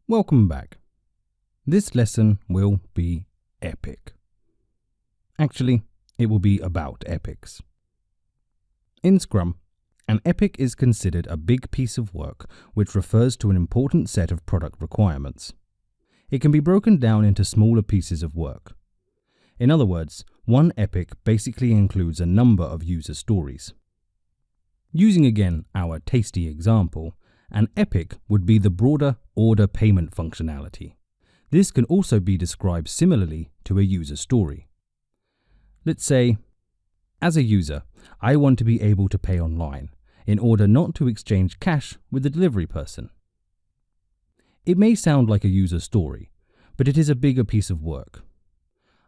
Welcome back. This lesson will be epic. Actually, it will be about epics. In Scrum, an epic is considered a big piece of work which refers to an important set of product requirements. It can be broken down into smaller pieces of work. In other words, one epic basically includes a number of user stories. Using again our tasty example, an epic would be the broader order payment functionality. This can also be described similarly to a user story. Let's say, as a user, I want to be able to pay online in order not to exchange cash with the delivery person. It may sound like a user story, but it is a bigger piece of work.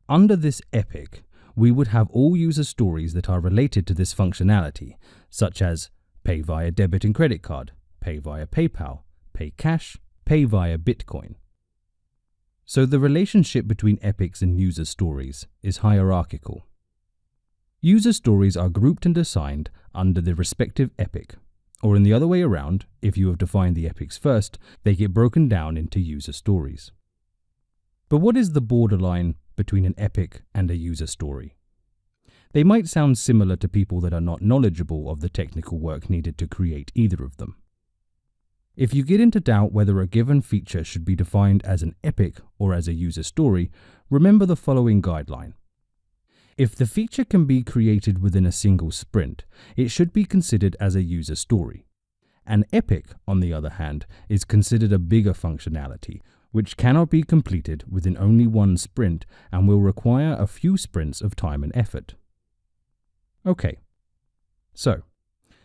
Under this epic, we would have all user stories that are related to this functionality, such as pay via debit and credit card, pay via PayPal, pay cash, pay via Bitcoin. So the relationship between epics and user stories is hierarchical. User stories are grouped and assigned under the respective epic, or in the other way around, if you have defined the epics first, they get broken down into user stories. But what is the borderline between an epic and a user story? They might sound similar to people that are not knowledgeable of the technical work needed to create either of them. If you get into doubt whether a given feature should be defined as an epic or as a user story, remember the following guideline. If the feature can be created within a single sprint, it should be considered as a user story. An epic, on the other hand, is considered a bigger functionality, which cannot be completed within only one sprint and will require a few sprints of time and effort. Okay, so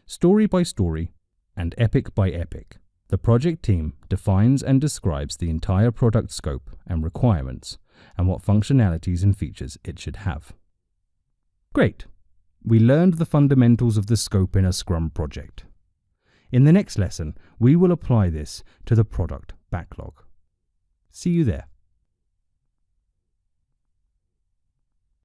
story by story and epic by epic, the project team defines and describes the entire product scope and requirements and what functionalities and features it should have. Great! We learned the fundamentals of the scope in a Scrum project. In the next lesson, we will apply this to the product backlog. See you there.